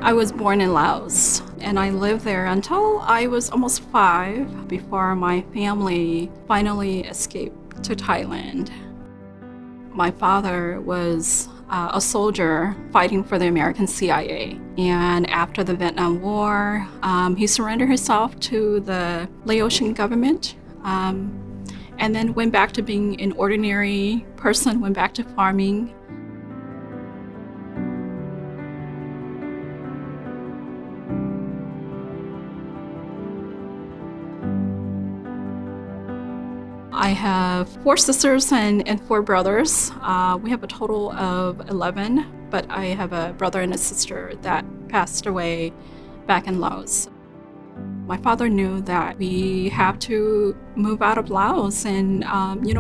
I was born in Laos and I lived there until I was almost 5 before my family finally escaped to Thailand. My father was a soldier fighting for the American CIA. And after the Vietnam War, he surrendered himself to the Laotian government and then went back to being an ordinary person, went back to farming. I have 4 sisters and 4 brothers. We have a total of 11, but I have a brother and a sister that passed away back in Laos. My father knew that we have to move out of Laos and,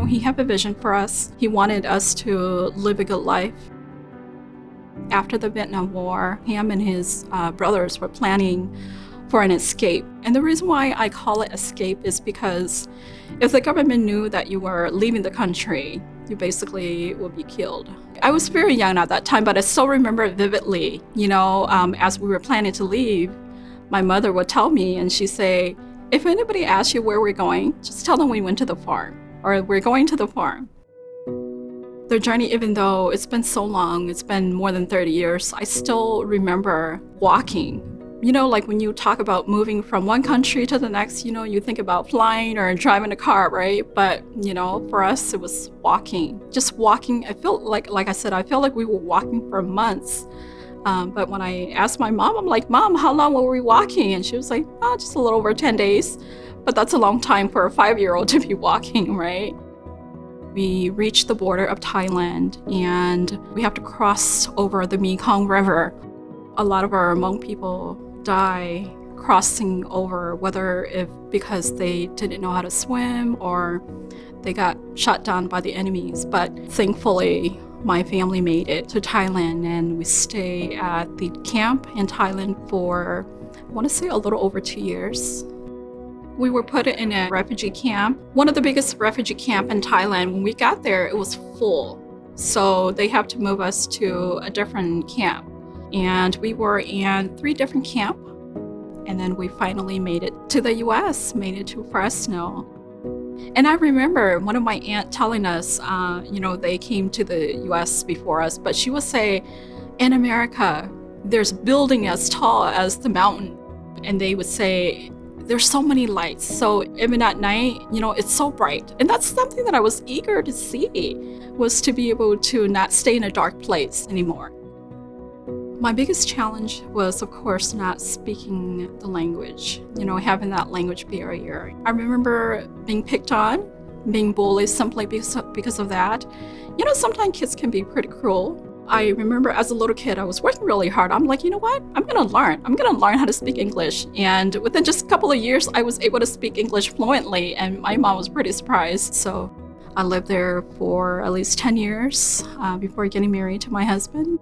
he had a vision for us. He wanted us to live a good life. After the Vietnam War, him and his brothers were planning for an escape. And the reason why I call it escape is because if the government knew that you were leaving the country, you basically would be killed. I was very young at that time, but I still remember it vividly. As we were planning to leave, my mother would tell me, and she'd say, if anybody asks you where we're going, just tell them we went to the farm, or we're going to the farm. The journey, even though it's been so long, it's been more than 30 years, I still remember walking. Like when you talk about moving from one country to the next, you think about flying or driving a car, right? But, for us, it was walking. Just walking. I felt like I said, I felt like we were walking for months. But when I asked my mom, I'm like, Mom, how long were we walking? And she was like, oh, just a little over 10 days. But that's a long time for a 5-year-old to be walking, right? We reached the border of Thailand and we have to cross over the Mekong River. A lot of our Hmong people die crossing over, because they didn't know how to swim or they got shot down by the enemies. But thankfully, my family made it to Thailand and we stayed at the camp in Thailand for, I want to say, a little over 2 years. We were put in a refugee camp, one of the biggest refugee camp in Thailand. When we got there, it was full. So they have to move us to a different camp. And we were in 3 different camps. And then we finally made it to the US, made it to Fresno. And I remember one of my aunt telling us, they came to the US before us, but she would say, in America, there's building as tall as the mountain. And they would say, there's so many lights. So even at night, it's so bright. And that's something that I was eager to see, was to be able to not stay in a dark place anymore. My biggest challenge was, of course, not speaking the language, having that language barrier. I remember being picked on, being bullied simply because of that. Sometimes kids can be pretty cruel. I remember as a little kid, I was working really hard. I'm like, you know what? I'm going to learn. I'm going to learn how to speak English. And within just a couple of years, I was able to speak English fluently, and my mom was pretty surprised. So I lived there for at least 10 years before getting married to my husband.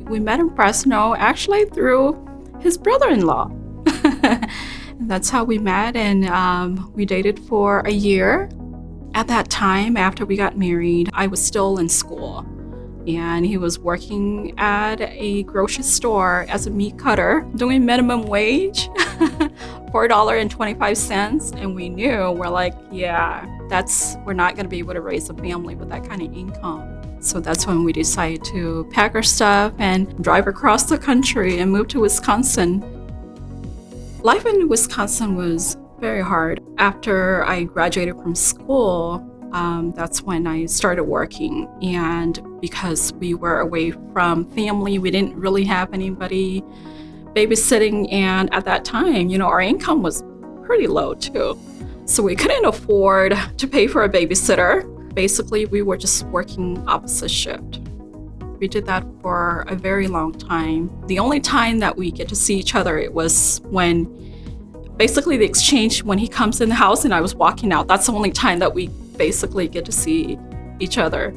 We met in Fresno actually through his brother-in-law. That's how we met, and we dated for a year. At that time, after we got married, I was still in school, and he was working at a grocery store as a meat cutter, doing minimum wage, $4.25, and we knew, we're like, yeah, we're not going to be able to raise a family with that kind of income. So that's when we decided to pack our stuff and drive across the country and move to Wisconsin. Life in Wisconsin was very hard. After I graduated from school, that's when I started working. And because we were away from family, we didn't really have anybody babysitting. And at that time, our income was pretty low too. So we couldn't afford to pay for a babysitter. Basically, we were just working opposite shift. We did that for a very long time. The only time that we get to see each other, it was when basically the exchange, when he comes in the house and I was walking out. That's the only time that we basically get to see each other.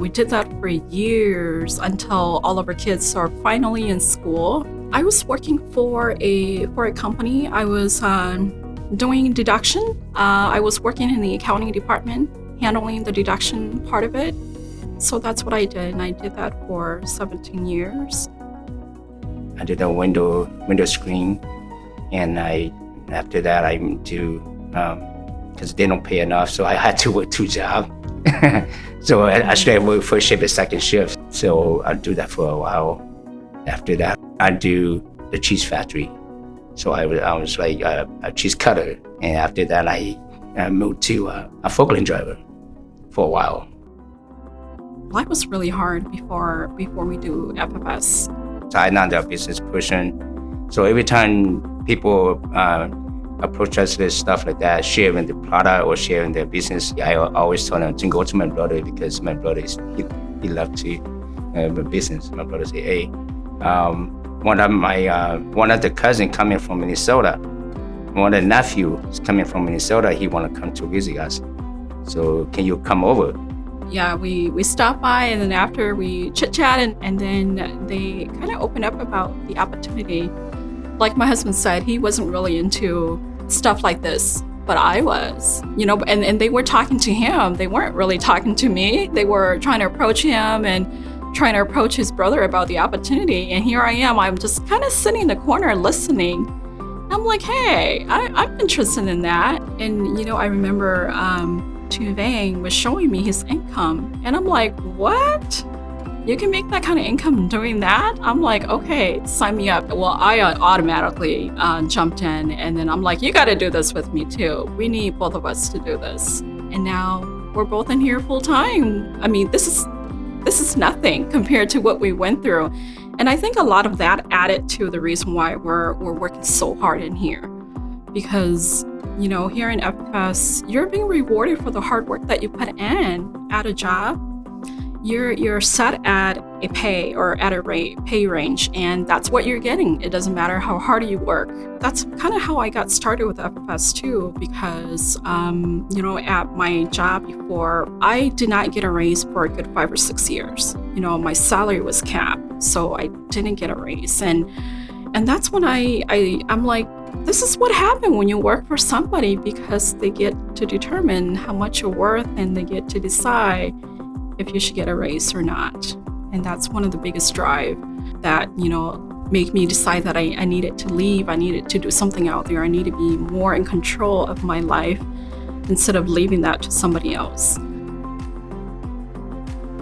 We did that for years until all of our kids are finally in school. I was working for a company. I was doing deduction. I was working in the accounting department, handling the deduction part of it. So that's what I did, and I did that for 17 years. I did a window screen, and after that I do because they don't pay enough, so I had to work 2 jobs. So I started work first shift and second shift. So I do that for a while. After that, I do the cheese factory. So I was like a cheese cutter, and after that I moved to a forklift driver for a while. Life was really hard before we do FFS. So I'm not a business person. So every time people approach us with stuff like that, sharing the product or sharing their business, I always tell them to go to my brother, because my brother he loves to have a business. My brother say, hey, one of the cousins coming from Minnesota, one of the nephews coming from Minnesota, he want to come to visit us. So can you come over? Yeah, we stopped by, and then after we chit-chat, and then they kind of opened up about the opportunity. Like my husband said, he wasn't really into stuff like this, but I was, and they were talking to him. They weren't really talking to me. They were trying to approach him and trying to approach his brother about the opportunity. And here I am, I'm just kind of sitting in the corner listening. I'm like, hey, I'm interested in that. And, I remember Tu Vang was showing me his income. And I'm like, what? You can make that kind of income doing that? I'm like, okay, sign me up. Well, I automatically jumped in, and then I'm like, you got to do this with me too. We need both of us to do this. And now we're both in here full time. I mean, this is nothing compared to what we went through. And I think a lot of that added to the reason why we're working so hard in here. Because, here in FFS, you're being rewarded for the hard work that you put in at a job. You're set at a pay or at a pay range, and that's what you're getting. It doesn't matter how hard you work. That's kind of how I got started with FFS too, because at my job before, I did not get a raise for a good 5 or 6 years. My salary was capped, so I didn't get a raise, and that's when I'm like, this is what happened when you work for somebody, because they get to determine how much you're worth, and they get to decide if you should get a raise or not. And that's one of the biggest drive that, make me decide that I needed to leave. I needed to do something out there. I need to be more in control of my life instead of leaving that to somebody else.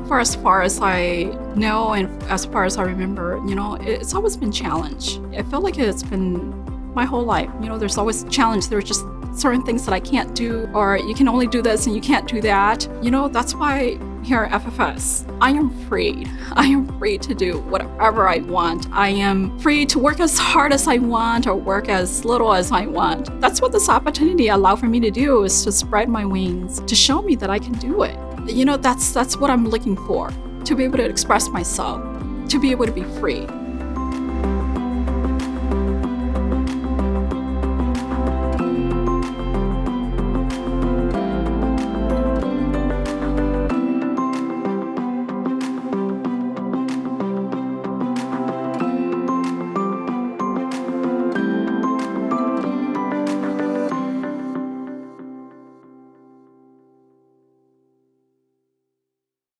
For as far as I know, and as far as I remember, it's always been challenge. I feel like it's been my whole life. There's always a challenge. There's just certain things that I can't do, or you can only do this and you can't do that. That's why here at FFS, I am free. I am free to do whatever I want. I am free to work as hard as I want or work as little as I want. That's what this opportunity allowed for me to do, is to spread my wings, to show me that I can do it. That's what I'm looking for, to be able to express myself, to be able to be free.